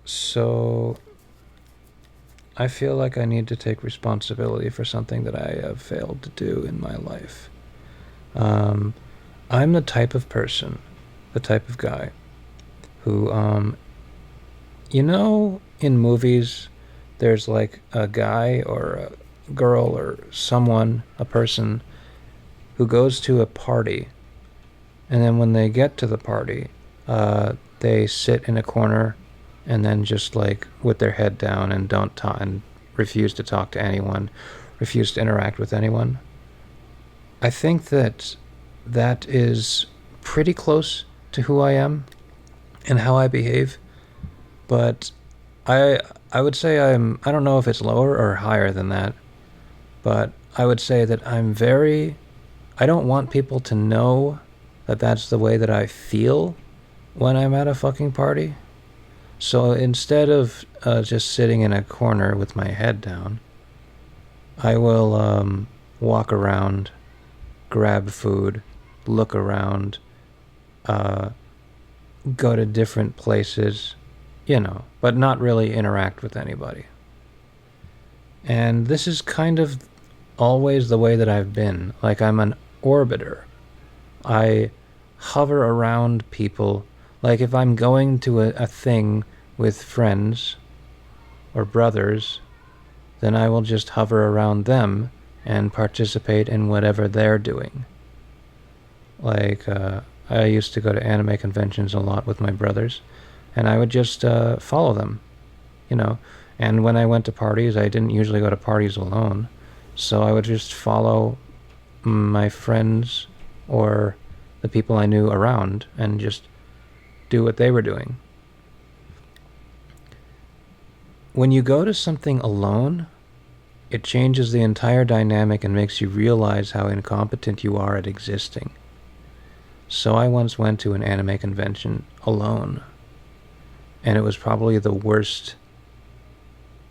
So I feel like I need to take responsibility for something that I have failed to do in my life. Um, I'm the type of person, the type of guy who, in movies, there's like a guy or a girl or someone, a person, who goes to a party, and then when they get to the party, they sit in a corner and then just like with their head down and don't talk and refuse to talk to anyone, refuse to interact with anyone. I think that is pretty close to who I am and how I behave, but I I would say I don't know if it's lower or higher than that, but I would say that I don't want people to know that that's the way that I feel when I'm at a fucking party. So instead of just sitting in a corner with my head down, I will walk around, grab food, look around, uh, go to different places, but not really interact with anybody. And this is kind of always the way that I've been. Like, I'm an orbiter. I hover around people. Like, if I'm going to a thing with friends or brothers, then I will just hover around them and participate in whatever they're doing. Like, I used to go to anime conventions a lot with my brothers, and I would just follow them, you know. And when I went to parties, I didn't usually go to parties alone, so I would just follow my friends or the people I knew around and just do what they were doing. When you go to something alone, it changes the entire dynamic and makes you realize how incompetent you are at existing. So I once went to an anime convention alone, and it was probably the worst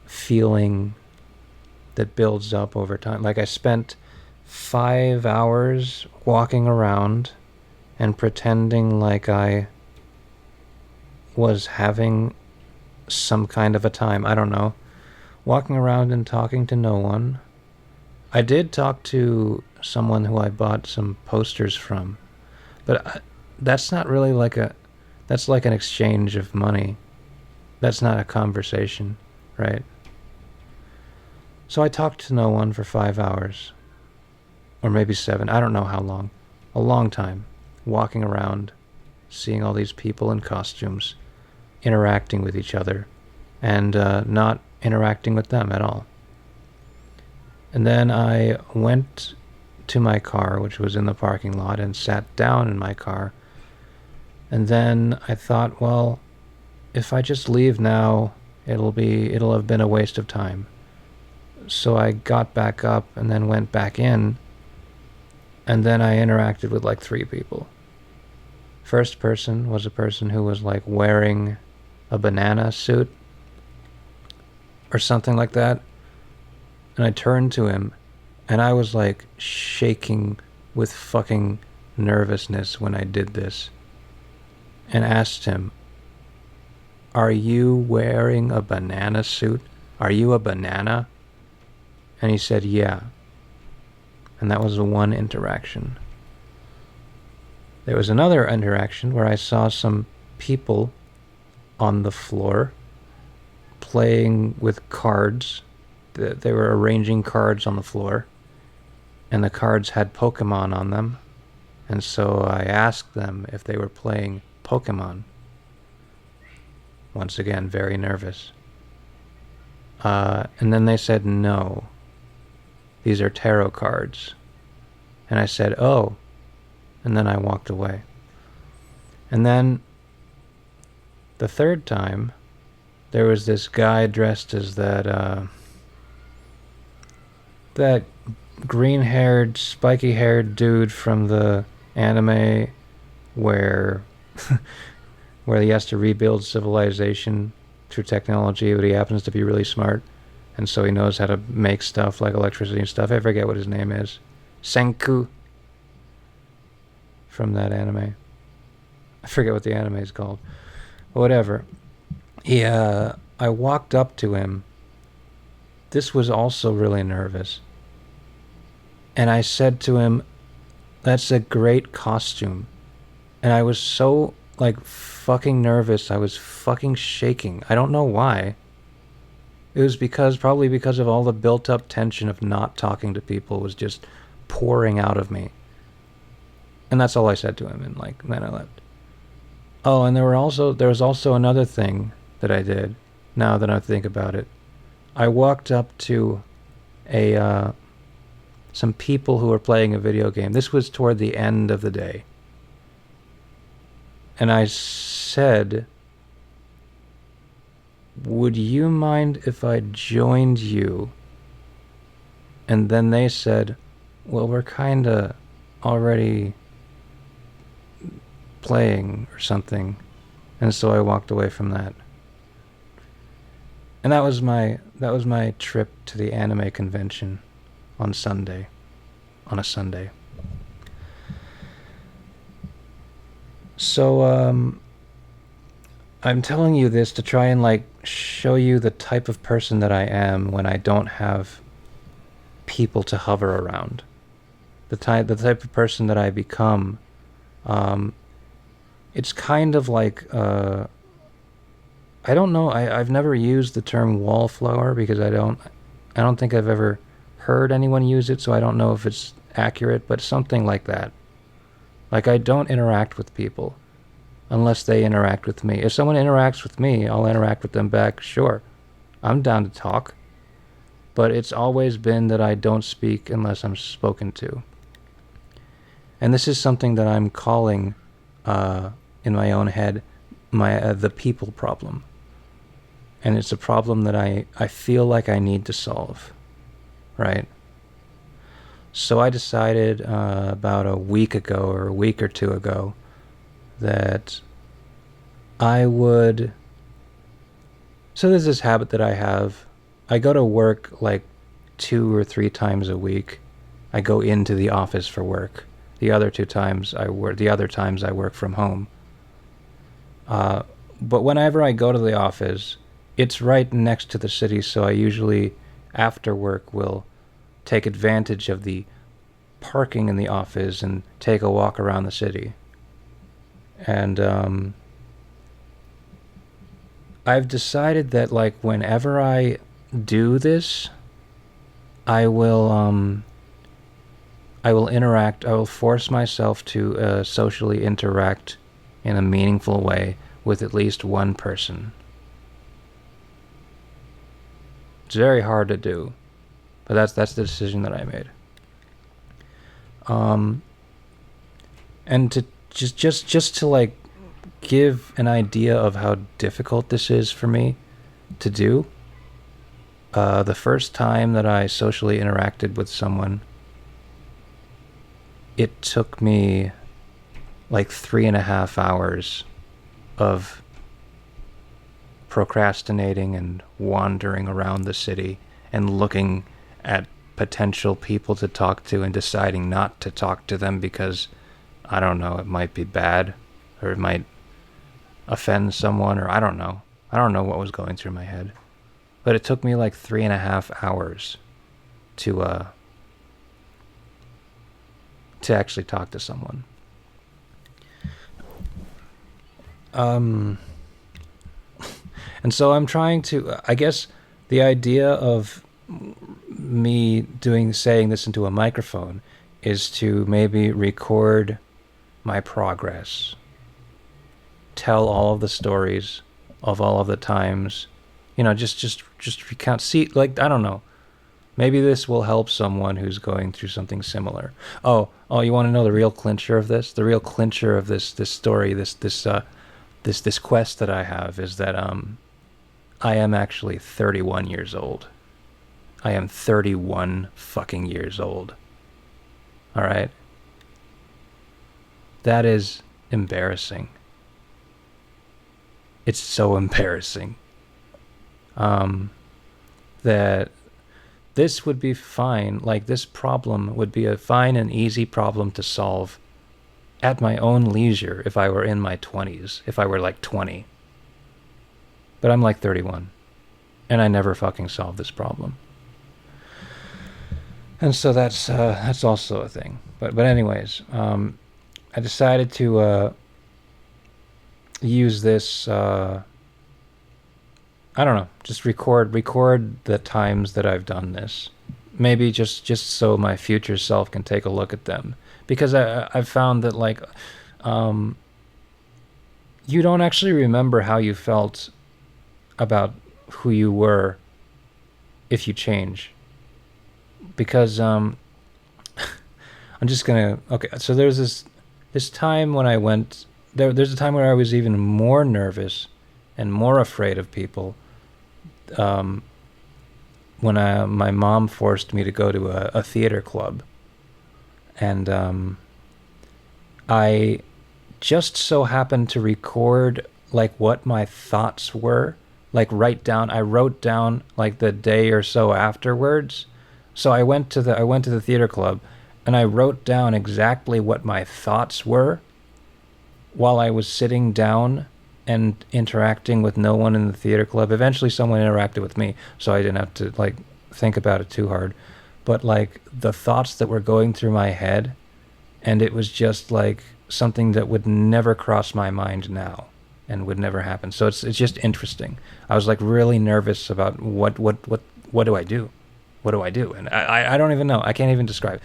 feeling that builds up over time. Like, I spent 5 hours walking around and pretending like I was having some kind of a time. I don't know. Walking around and talking to no one. I did talk to someone who I bought some posters from, but that's not really that's like an exchange of money. That's not a conversation, right? So I talked to no one for 5 hours, or maybe 7, I don't know how long. A long time, walking around, seeing all these people in costumes, interacting with each other, and not interacting with them at all. And then I went to my car, which was in the parking lot, and sat down in my car. And then I thought, well, if I just leave now, it'll have been a waste of time. So I got back up and then went back in, and then I interacted with like 3 people. First person was a person who was like wearing a banana suit or something like that. And I turned to him, and I was like shaking with fucking nervousness when I did this, and asked him, "Are you wearing a banana suit? Are you a banana?" And he said, "Yeah." And that was the one interaction. There was another interaction where I saw some people on the floor playing with cards. They were arranging cards on the floor, and the cards had Pokemon on them. And so I asked them if they were playing Pokemon. Once again, very nervous. And then they said, "No, these are tarot cards." And I said, "Oh." And then I walked away. And then the third time, there was this guy dressed as that green-haired, spiky-haired dude from the anime where where he has to rebuild civilization through technology, but he happens to be really smart, and so he knows how to make stuff like electricity and stuff. I forget what his name is. Senku from that anime. I forget what the anime is called. Whatever. I walked up to him. This was also really nervous. And I said to him, "That's a great costume." And I was so, like, fucking nervous. I was fucking shaking. I don't know why. It was probably because of all the built up tension of not talking to people was just pouring out of me. And that's all I said to him, and then I left. Oh, and there was also another thing that I did, now that I think about it. I walked up to some people who were playing a video game. This was toward the end of the day. And I said, "Would you mind if I joined you?" And then they said, "Well, we're kinda already playing," or something. And so I walked away from that. And that was my trip to the anime convention on a Sunday. So I'm telling you this to try and show you the type of person that I am when I don't have people to hover around. The type of person that I become. It's kind of like I don't know. I've never used the term wallflower because I don't think I've ever heard anyone use it, so I don't know if it's accurate, but something like that. Like, I don't interact with people unless they interact with me. If someone interacts with me, I'll interact with them back, sure. I'm down to talk. But it's always been that I don't speak unless I'm spoken to. And this is something that I'm calling, in my own head, the people problem. And it's a problem that I feel like I need to solve, right? So I decided about a week ago or a week or two ago that I would... So there's this habit that I have. I go to work like 2 or 3 times a week. I go into the office for work. The other times I work from home. But whenever I go to the office, it's right next to the city, so I usually, after work, will take advantage of the parking in the office and take a walk around the city. And I've decided that whenever I do this, I will interact. I will force myself to socially interact in a meaningful way with at least one person. It's very hard to do, but that's the decision that I made. And to just to give an idea of how difficult this is for me to do. The first time that I socially interacted with someone, it took me 3.5 hours of procrastinating and wandering around the city and looking at potential people to talk to and deciding not to talk to them because, I don't know, it might be bad or it might offend someone, or I don't know. I don't know what was going through my head. But it took me 3.5 hours to actually talk to someone. And so I'm trying to, I guess the idea of me saying this into a microphone is to maybe record my progress. Tell all of the stories of all of the times, just recount. See, I don't know. Maybe this will help someone who's going through something similar. Oh, you want to know the real clincher of this? The real clincher of this story, this quest that I have is that I am actually 31 years old. I am 31 fucking years old. All right? That is embarrassing. It's so embarrassing. That this would be fine. This problem would be a fine and easy problem to solve at my own leisure if I were in my 20s, if I were 20. But I'm like 31, and I never fucking solved this problem. And so that's also a thing. But anyways, I decided to use this. I don't know, just record the times that I've done this. Maybe just so my future self can take a look at them, because I've found that like, you don't actually remember how you felt about who you were if you change. Because I'm just gonna, okay, so there's this time when I went there's a time where I was even more nervous and more afraid of people, when my mom forced me to go to a theater club, and I just so happened to record like what my thoughts were, like I wrote down like the day or so afterwards. So I went to the theater club, and I wrote down exactly what my thoughts were while I was sitting down and interacting with no one in the theater club. Eventually someone interacted with me, so I didn't have to like think about it too hard. But like the thoughts that were going through my head, and it was just like something that would never cross my mind now and would never happen. So it's just interesting. I was like really nervous about what do I do? What do I do? And I don't even know. I can't even describe.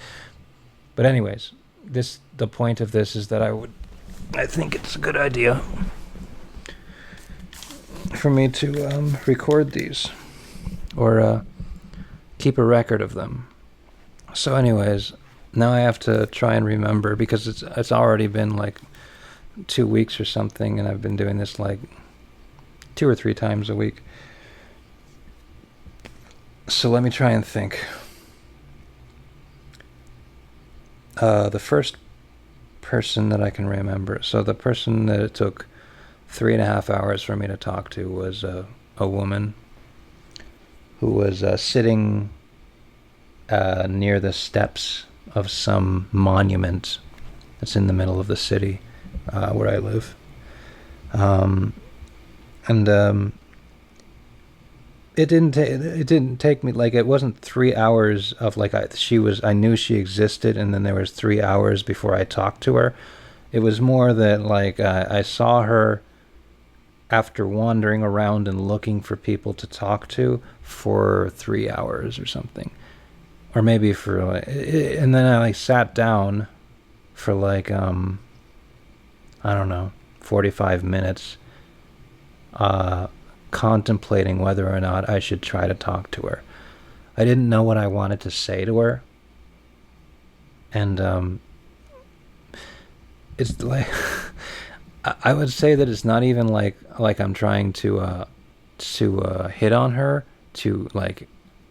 But anyways, the point of this is that I think it's a good idea for me to record these, or keep a record of them. So anyways, now I have to try and remember, because it's already been like 2 weeks or something, and I've been doing this like 2 or 3 times a week. So let me try and think. The first person that I can remember, so the person that it took 3.5 hours for me to talk to was a woman who was sitting near the steps of some monument that's in the middle of the city where I live. It didn't take me, like, it wasn't 3 hours of like I knew she existed, and then there was 3 hours before I talked to her. It was more that like I saw her after wandering around and looking for people to talk to for 3 hours or something, or maybe for like, and then I like sat down for like I don't know, 45 minutes contemplating whether or not I should try to talk to her. I didn't know what I wanted to say to her, and it's like I would say that it's not even like I'm trying to hit on her, to like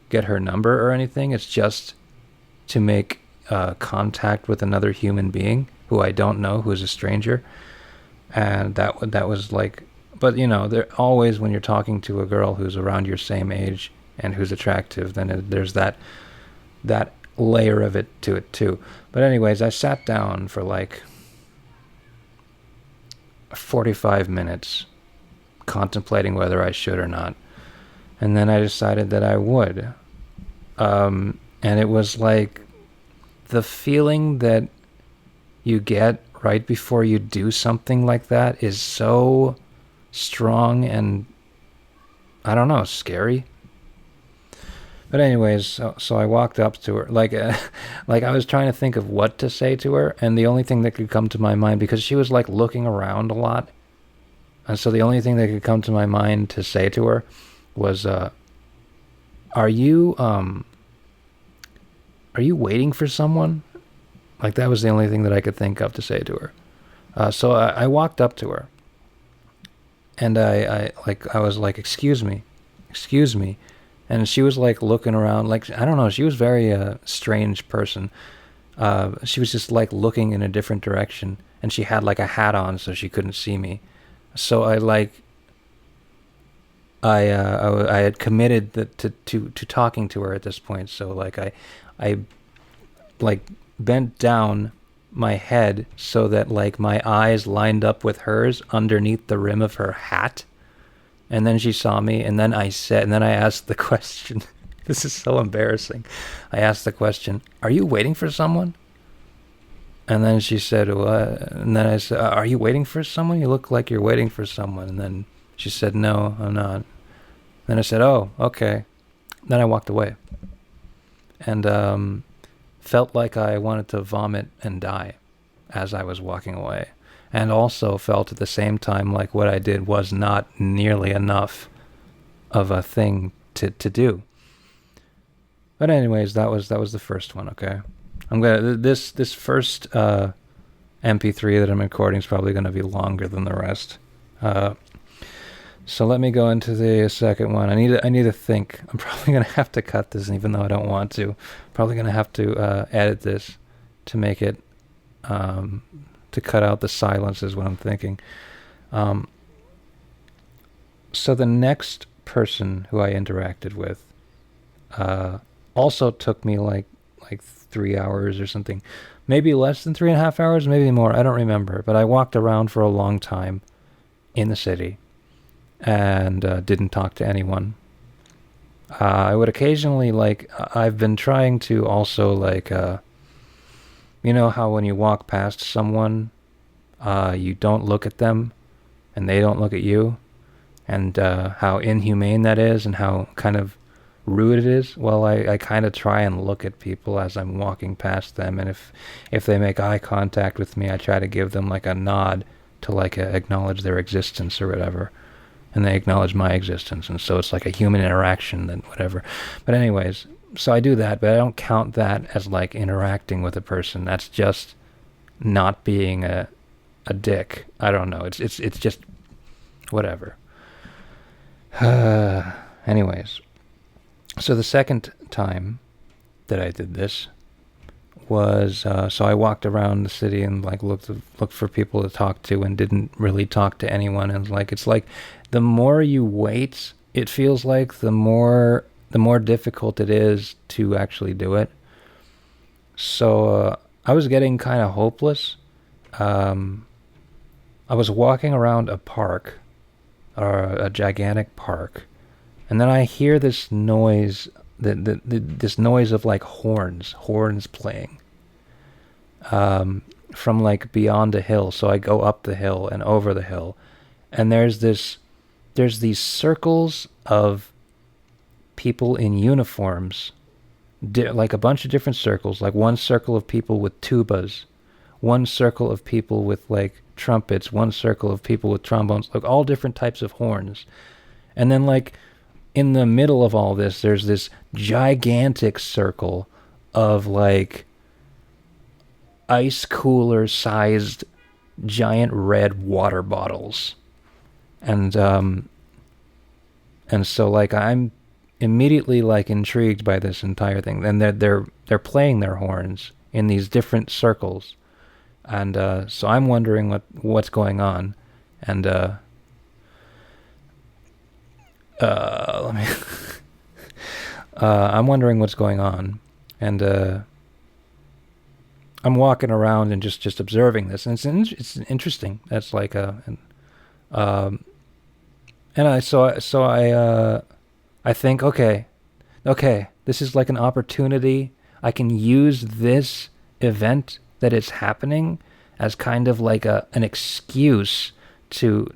get her number or anything. It's just to make contact with another human being who I don't know, who is a stranger. And that was like, but you know, there always, when you're talking to a girl who's around your same age and who's attractive, then there's that layer of it to it too. But anyways, I sat down for like 45 minutes contemplating whether I should or not, and then I decided that I would. And it was like the feeling that you get right before you do something like that is so strong and, I don't know, scary. But anyways, so I walked up to her, like I was trying to think of what to say to her, and the only thing that could come to my mind, because she was like looking around a lot, and so the only thing that could come to my mind to say to her was, are you waiting for someone? Like, that was the only thing that I could think of to say to her. So I walked up to her, and I was like, excuse me. And she was like looking around, like, I don't know, she was very strange person. She was just like looking in a different direction, and she had like a hat on so she couldn't see me. So I had committed to talking to her at this point. So like I like bent down my head so that like my eyes lined up with hers underneath the rim of her hat. And then she saw me, and then I asked the question. This is so embarrassing. I asked the question, "Are you waiting for someone?" And then she said, "What?" And then I said, "Are you waiting for someone? You look like you're waiting for someone." And then she said, "No, I'm not." Then I said, "Oh, okay." Then I walked away. And felt like I wanted to vomit and die as I was walking away. And also felt at the same time like what I did was not nearly enough of a thing to do. But anyways, that was the first one, okay? I'm gonna this first MP3 that I'm recording is probably gonna be longer than the rest. So let me go into the second one. I need to think. I'm probably gonna have to cut this, even though I don't want to. Probably gonna have to edit this to make it to cut out the silence is what I'm thinking. So the next person who I interacted with also took me like 3 hours or something. Maybe less than 3.5 hours, maybe more. I don't remember. But I walked around for a long time in the city and didn't talk to anyone. I would occasionally, I've been trying to also, you know how when you walk past someone, you don't look at them and they don't look at you, and how inhumane that is and how kind of rude it is? Well, I kind of try and look at people as I'm walking past them, and if they make eye contact with me, I try to give them like a nod to acknowledge their existence or whatever, and they acknowledge my existence, and so it's like a human interaction and whatever. But anyways, so I do that, but I don't count that as like interacting with a person. That's just not being a dick. I don't know. It's just whatever. Anyways, so the second time that I did this was so I walked around the city and looked for people to talk to and didn't really talk to anyone. And it's like the more you wait, it feels like the more difficult it is to actually do it. So I was getting kind of hopeless. I was walking around a park, or a gigantic park, and then I hear this noise, this noise of horns playing, from beyond a hill. So I go up the hill and over the hill, and there's these circles of people in uniforms, like a bunch of different circles, like one circle of people with tubas, one circle of people with trumpets, one circle of people with trombones, all different types of horns. And then in the middle of all this, there's this gigantic circle of ice cooler sized giant red water bottles. And so I'm immediately intrigued by this entire thing. And they're playing their horns in these different circles. And so I'm wondering what's going on. And I'm wondering what's going on, and I'm walking around and just observing this, and it's interesting. That's and I think, okay, this is an opportunity. I can use this event that is happening as kind of an excuse to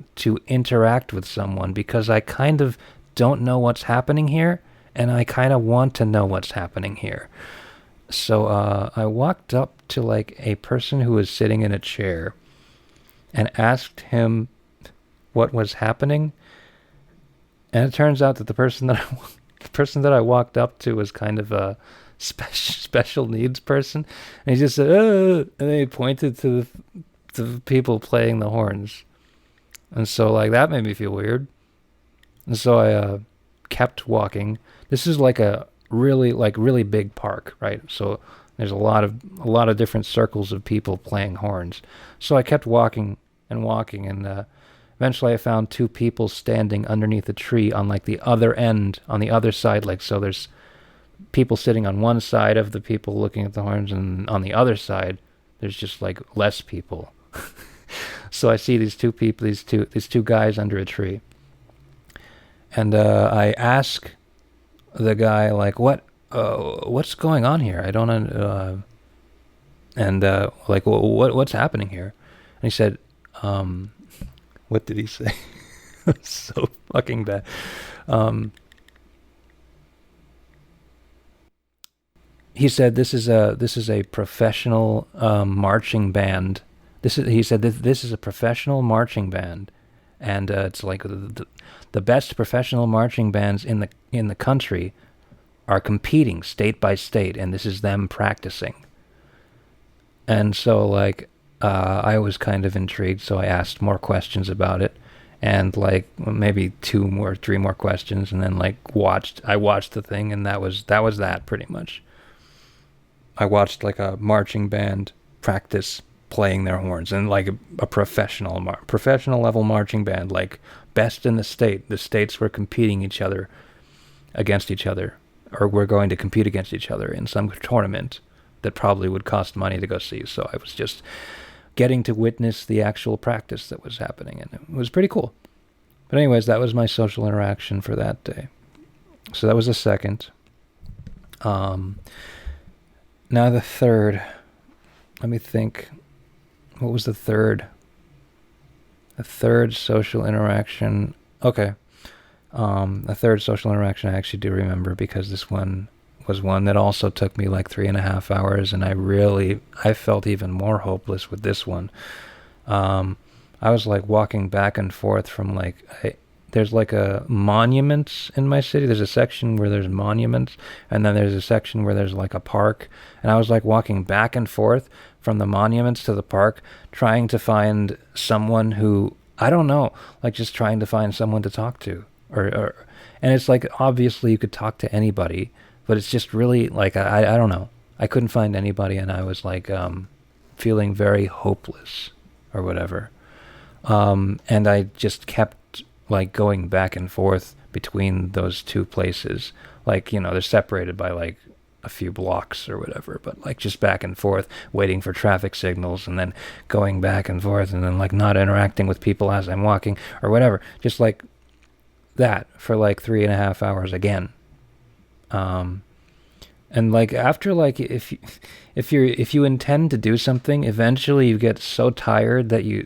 interact with someone, because I kind of don't know what's happening here, and I kind of want to know what's happening here. So I walked up to a person who was sitting in a chair and asked him what was happening. And it turns out that the person that I walked up to was kind of a special needs person, and he just said, "Oh," and then he pointed to the people playing the horns, and so that made me feel weird, and so I kept walking. This is a really big park, right? So there's a lot of different circles of people playing horns. So I kept walking, and eventually I found two people standing underneath a tree on the other end, on the other side. So there's people sitting on one side of the people looking at the horns, and on the other side there's just less people. So I see these two people, these two guys under a tree, And I ask the guy, like, what's going on here? I don't like, what's happening here? And he said, what did he say? So fucking bad. He said, this is a professional marching band. He said this is a professional marching band, and it's like the best professional marching bands in the country are competing state by state, and this is them practicing. And so, like, I was kind of intrigued, so I asked more questions about it, and like maybe 3 more questions, and then like I watched the thing, and that was that pretty much. I watched like a marching band practice playing their horns, and like a professional level marching band, like best in the state. The states were competing against each other, or were going to compete against each other in some tournament that probably would cost money to go see. So I was just getting to witness the actual practice that was happening, and it was pretty cool. But anyways, that was my social interaction for that day. So that was the second. Now the third. Let me think. What was the third? The third social interaction. Okay. The third social interaction I actually do remember, because this one was one that also took me like 3.5 hours, and I felt even more hopeless with this one. I was like walking back and forth from there's like a monuments in my city. There's a section where there's monuments, and then there's a section where there's like a park. And I was like walking back and forth from the monuments to the park, trying to find someone who, I don't know, like just trying to find someone to talk to. And it's like, obviously you could talk to anybody, but it's just really like, I don't know. I couldn't find anybody, and I was like feeling very hopeless or whatever. And I just kept like going back and forth between those two places. Like, they're separated by like a few blocks or whatever, but like just back and forth, waiting for traffic signals, and then going back and forth, and then like not interacting with people as I'm walking or whatever. Just like that for like 3.5 hours again. And like after, like, if you intend to do something, eventually you get so tired that you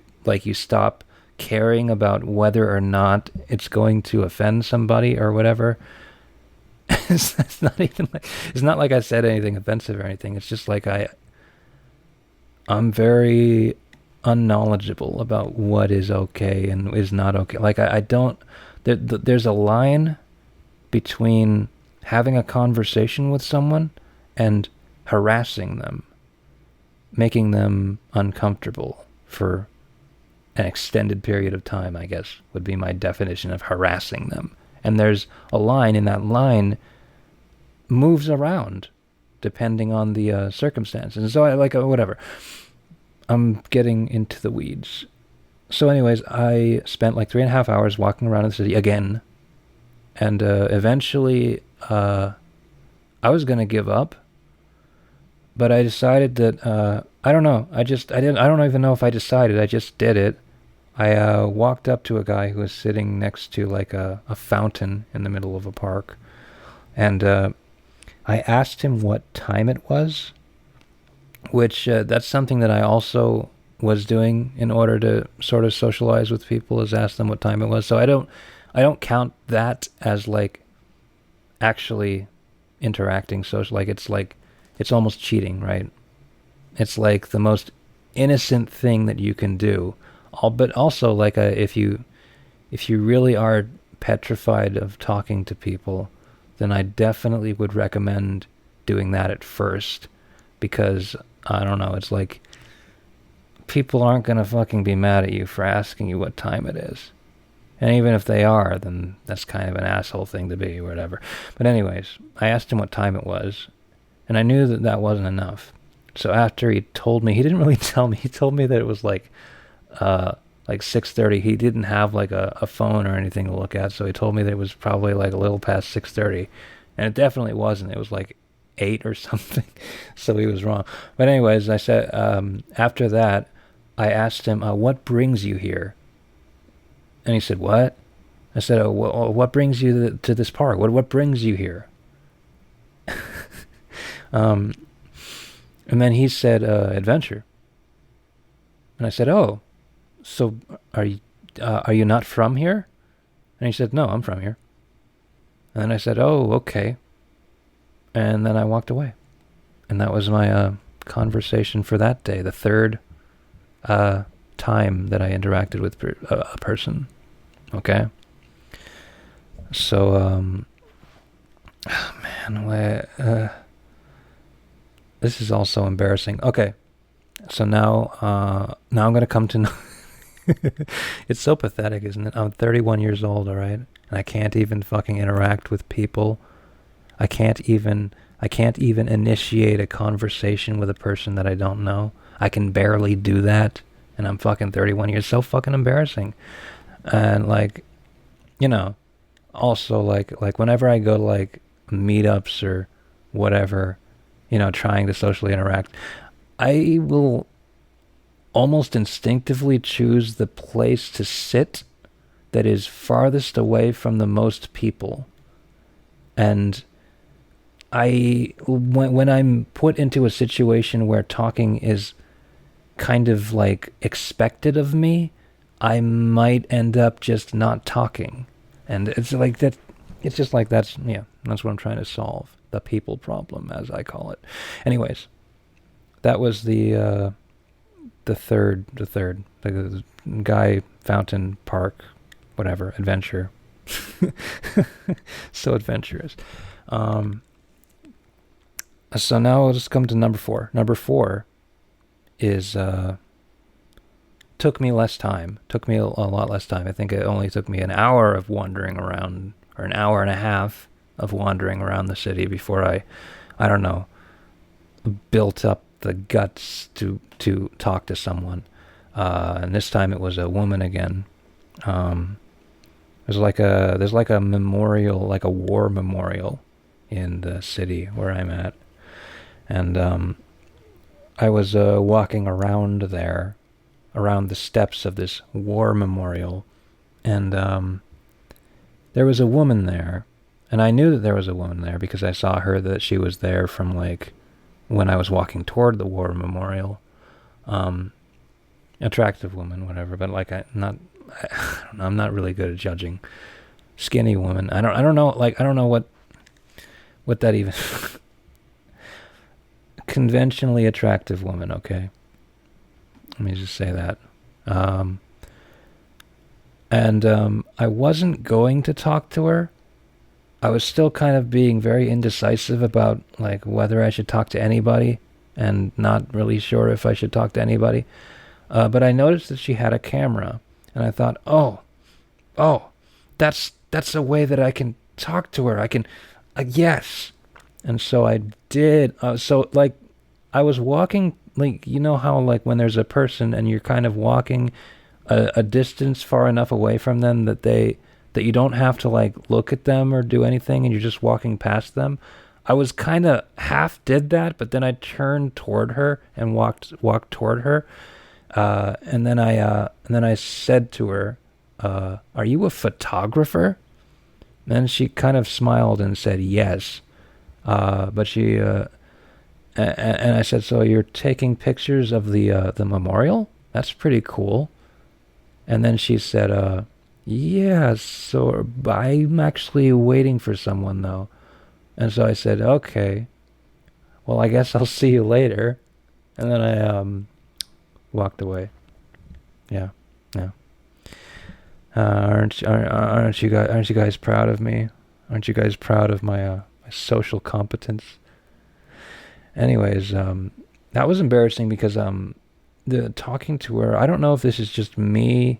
stop caring about whether or not it's going to offend somebody or whatever. It's not like I said anything offensive or anything. It's just like I'm very unknowledgeable about what is okay and is not okay. Like I don't. There's a line between having a conversation with someone and harassing them, making them uncomfortable for an extended period of time, I guess, would be my definition of harassing them. And there's a line, and that line moves around depending on the circumstances. And so whatever. I'm getting into the weeds. So anyways, I spent like 3.5 hours walking around the city again. And eventually I was going to give up. But I decided that, I don't know. I don't even know if I decided. I just did it. I walked up to a guy who was sitting next to like a fountain in the middle of a park. And I asked him what time it was, which that's something that I also was doing in order to sort of socialize with people, is ask them what time it was. So I don't count that as like actually interacting social. Like it's almost cheating, right? It's like the most innocent thing that you can do. But also, like, if you really are petrified of talking to people, then I definitely would recommend doing that at first, because I don't know, it's like people aren't gonna fucking be mad at you for asking you what time it is. And even if they are, then that's kind of an asshole thing to be, or whatever. But anyways, I asked him what time it was, and I knew that wasn't enough. So after he told me, he didn't really tell me. He told me that it was like 6:30. He didn't have like a phone or anything to look at, so he told me that it was probably like a little past 6:30, and it definitely wasn't. It was like 8 or something. So he was wrong. But anyways, I said after that, I asked him, "What brings you here?" And he said, "What?" I said, oh, what brings you to this park? What brings you here? And then he said, adventure. And I said, oh, so are you not from here? And he said, no, I'm from here. And then I said, oh, okay. And then I walked away. And that was my conversation for that day, the third time that I interacted with a person. Okay? So, oh man, this is all so embarrassing. Okay, so now I'm going to come to know... It's so pathetic, isn't it? I'm 31 years old, all right? And I can't even fucking interact with people. I can't even initiate a conversation with a person that I don't know. I can barely do that, and I'm fucking 31 years. So fucking embarrassing. And like, also like whenever I go to like meetups or whatever, trying to socially interact, I will almost instinctively choose the place to sit that is farthest away from the most people. And when I'm put into a situation where talking is kind of like expected of me, I might end up just not talking. And it's like that. It's just like that's what I'm trying to solve. The people problem, as I call it. Anyways, that was the third, the guy, fountain, park, whatever, adventure. So adventurous. So now I'll just come to number 4. Number 4 is, took me less time. Took me a lot less time. I think it only took me an hour of wandering around, or an hour and a half of wandering around the city before I don't know, built up the guts to talk to someone. And this time it was a woman again. There's like a memorial, like a war memorial in the city where I'm at. And I was walking around there, around the steps of this war memorial, and there was a woman there. And I knew that there was a woman there because I saw her, that she was there from like when I was walking toward the war memorial. Attractive woman, whatever, but like I don't know, I'm not really good at judging. Skinny woman. I don't know, like I don't know what that even conventionally attractive woman, okay? Let me just say that. And I wasn't going to talk to her. I was still kind of being very indecisive about like whether I should talk to anybody, and not really sure if I should talk to anybody. But I noticed that she had a camera, and I thought, oh, that's a way that I can talk to her. I can, yes. And so I did. So like, I was walking, like, how like when there's a person and you're kind of walking a distance far enough away from them that you don't have to like look at them or do anything, and you're just walking past them. I was kind of half did that, but then I turned toward her and walked toward her, and then I said to her, "Are you a photographer?" And she kind of smiled and said yes, but she and I said, "So you're taking pictures of the memorial? That's pretty cool." And then she said, yeah, so I'm actually waiting for someone, though. And so I said, okay, well, I guess I'll see you later. And then I walked away. Yeah. Aren't you guys proud of me? Aren't you guys proud of my social competence? Anyways, that was embarrassing because the talking to her, I don't know if this is just me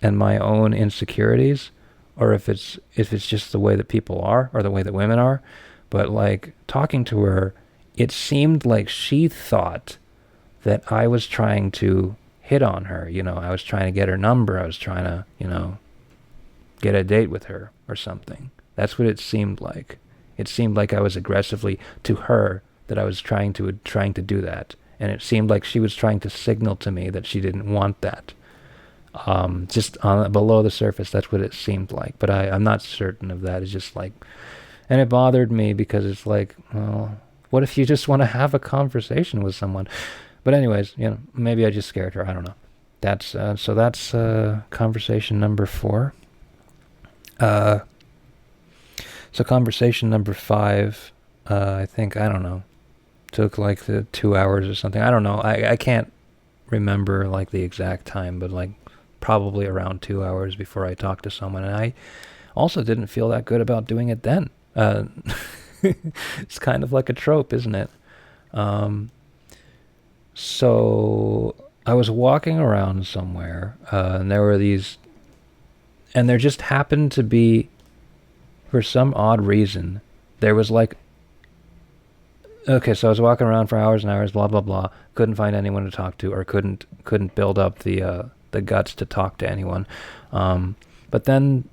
and my own insecurities, or if it's just the way that people are, or the way that women are, but like talking to her, it seemed like she thought that I was trying to hit on her. I was trying to get her number. I was trying to, get a date with her or something. That's what it seemed like. It seemed like I was aggressively, to her, that I was trying to do that. And it seemed like she was trying to signal to me that she didn't want that. Just on below the surface, that's what it seemed like. But I'm not certain of that. It's just like, and it bothered me because it's like, well, what if you just want to have a conversation with someone? But anyways, maybe I just scared her. I don't know. That's conversation number 4. So conversation number 5, I think, I don't know, took like the 2 hours or something. I don't know. I can't remember like the exact time, but like probably around 2 hours before I talked to someone. And I also didn't feel that good about doing it then. It's kind of like a trope, isn't it? So I was walking around somewhere, and there were these, and there just happened to be, for some odd reason, there was like, okay, so I was walking around for hours and hours, blah, blah, blah, couldn't find anyone to talk to, or couldn't build up the guts to talk to anyone. But then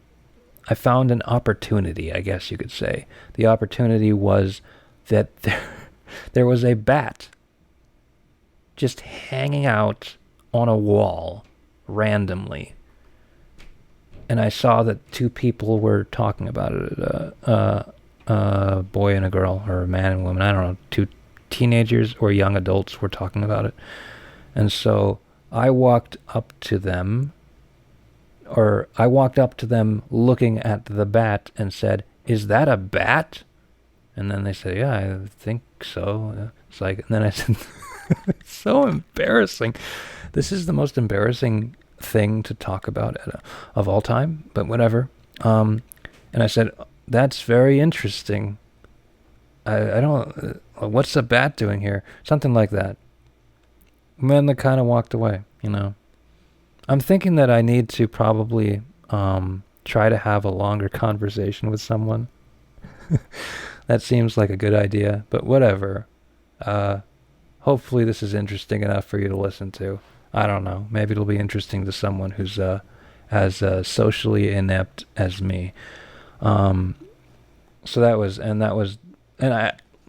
I found an opportunity, I guess you could say. The opportunity was that there was a bat just hanging out on a wall randomly. And I saw that 2 people were talking about it, a boy and a girl, or a man and woman, I don't know, 2 teenagers or young adults were talking about it. And so I walked up to them looking at the bat and said, "Is that a bat?" And then they said, "Yeah, I think so." It's like, and then I said, it's so embarrassing. This is the most embarrassing thing to talk about of all time, but whatever. And I said, "That's very interesting. I don't, what's the bat doing here?" Something like that. And then they kind of walked away, I'm thinking that I need to probably try to have a longer conversation with someone. That seems like a good idea, but whatever. Hopefully this is interesting enough for you to listen to. I don't know. Maybe it'll be interesting to someone who's as socially inept as me. So that was,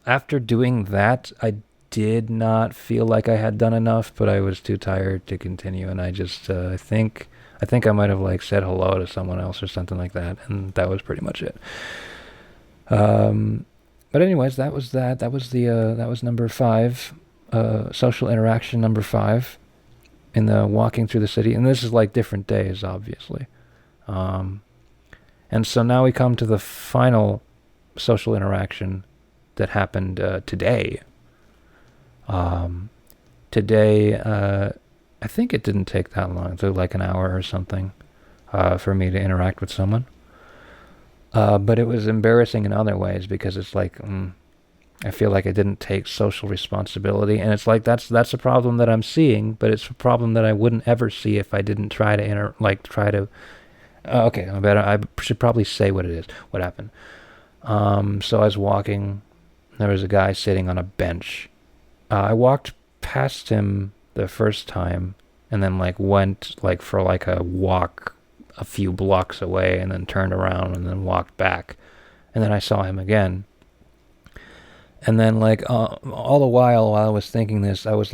after doing that, I did not feel like I had done enough, but I was too tired to continue, and I just, I think I might have like said hello to someone else or something like that, and that was pretty much it. But anyways, that was number 5, social interaction number 5 in the walking through the city. And this is like different days, obviously. And so now we come to the final social interaction that happened today. Today, I think it didn't take that long. It took like an hour or something for me to interact with someone. But it was embarrassing in other ways because it's like, I feel like I didn't take social responsibility, and it's like that's a problem that I'm seeing, but it's a problem that I wouldn't ever see if I didn't try to okay, I should probably say what it is, what happened. So I was walking, there was a guy sitting on a bench. I walked past him the first time, and then went for a walk a few blocks away, and then turned around and then walked back, and then I saw him again. And then all the while I was thinking this, I was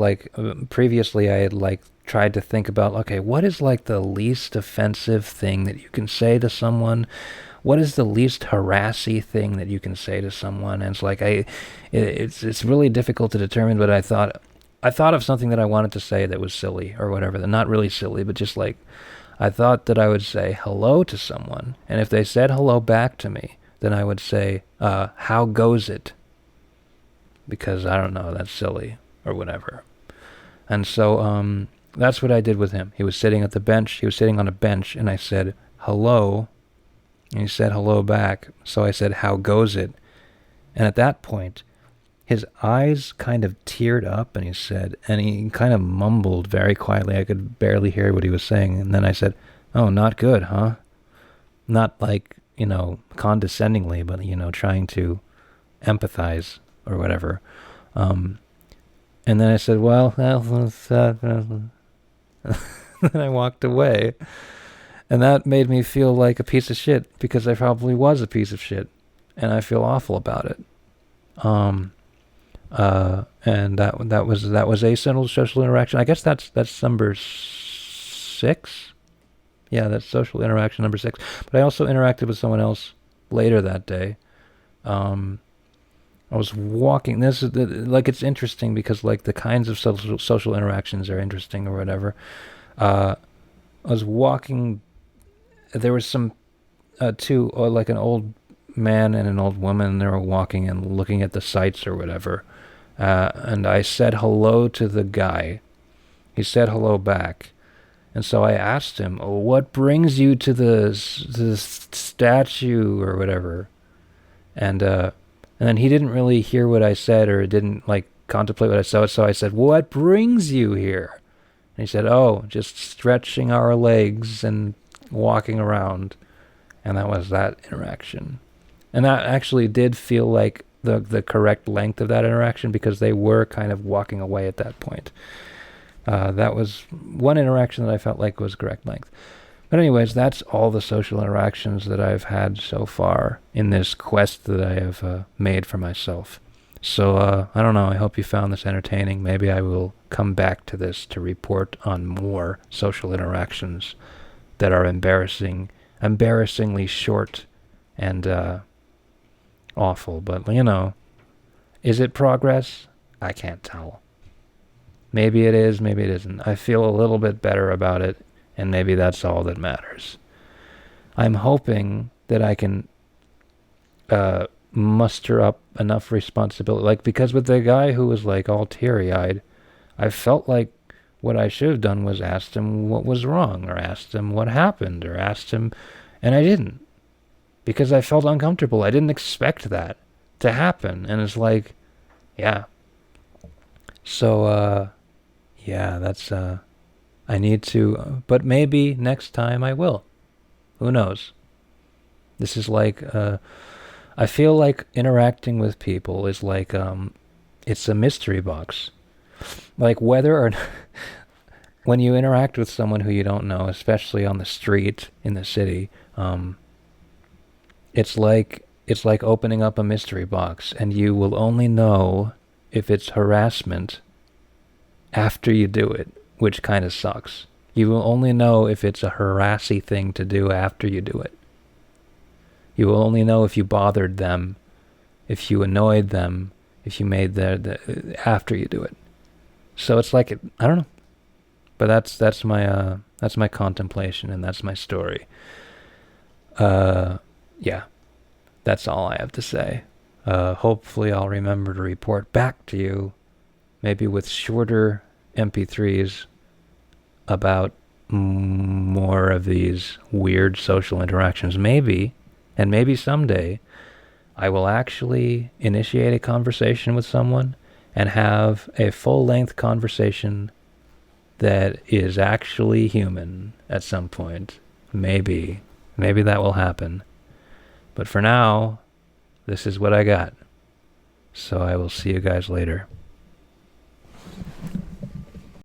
previously I had tried to think about, okay, what is the least offensive thing that you can say to someone? What is the least harassy thing that you can say to someone? And it's it's really difficult to determine, but I thought of something that I wanted to say that was silly or whatever, that not really silly, but just I thought that I would say hello to someone, and if they said hello back to me, then I would say, how goes it? Because I don't know, that's silly or whatever. And so that's what I did with him. He was sitting at the bench. He was sitting on a bench, and I said, hello. And he said hello back. So I said, how goes it? And at that point, his eyes kind of teared up, and he kind of mumbled very quietly. I could barely hear what he was saying. And then I said, oh, not good, huh? Not condescendingly, but, trying to empathize or whatever. And then I said, well, then I walked away. And that made me feel like a piece of shit, because I probably was a piece of shit, and I feel awful about it. And that was a social interaction. I guess that's number 6. Yeah, that's social interaction number 6. But I also interacted with someone else later that day. I was walking. This is like, it's interesting because like the kinds of social interactions are interesting or whatever. I was walking. There was some two, like an old man and an old woman. They were walking and looking at the sights or whatever. And I said hello to the guy. He said hello back. And so I asked him, "Oh, what brings you to the statue or whatever?" And then he didn't really hear what I said, or didn't like contemplate what I said. So I said, "What brings you here?" And he said, "Oh, just stretching our legs and walking around." And that was that interaction. And that actually did feel like the correct length of that interaction, because they were kind of walking away at that point. That was one interaction that I felt like was correct length. But anyways, that's all the social interactions that I've had so far in this quest that I have made for myself. So I don't know, I hope you found this entertaining. Maybe I will come back to this to report on more social interactions that are embarrassingly short and awful. But, is it progress? I can't tell. Maybe it is, maybe it isn't. I feel a little bit better about it, and maybe that's all that matters. I'm hoping that I can muster up enough responsibility. Like, because with the guy who was like all teary-eyed, I felt like what I should have done was asked him what was wrong, or asked him what happened, or asked him, and I didn't. Because I felt uncomfortable. I didn't expect that to happen. And it's like, yeah. So, yeah, that's, I need to, but maybe next time I will. Who knows? This is like, I feel like interacting with people is like, it's a mystery box. Like whether or not, when you interact with someone who you don't know, especially on the street in the city, it's like opening up a mystery box, and you will only know if it's harassment after you do it, which kind of sucks. You will only know if it's a harassy thing to do after you do it. You will only know if you bothered them, if you annoyed them, if you made after you do it. So it's like, I don't know. But that's my contemplation, and that's my story. Yeah. That's all I have to say. Hopefully I'll remember to report back to you, maybe with shorter MP3s about more of these weird social interactions. Maybe, and maybe someday, I will actually initiate a conversation with someone and have a full-length conversation that is actually human at some point. Maybe that will happen. But for now, this is what I got. So I will see you guys later.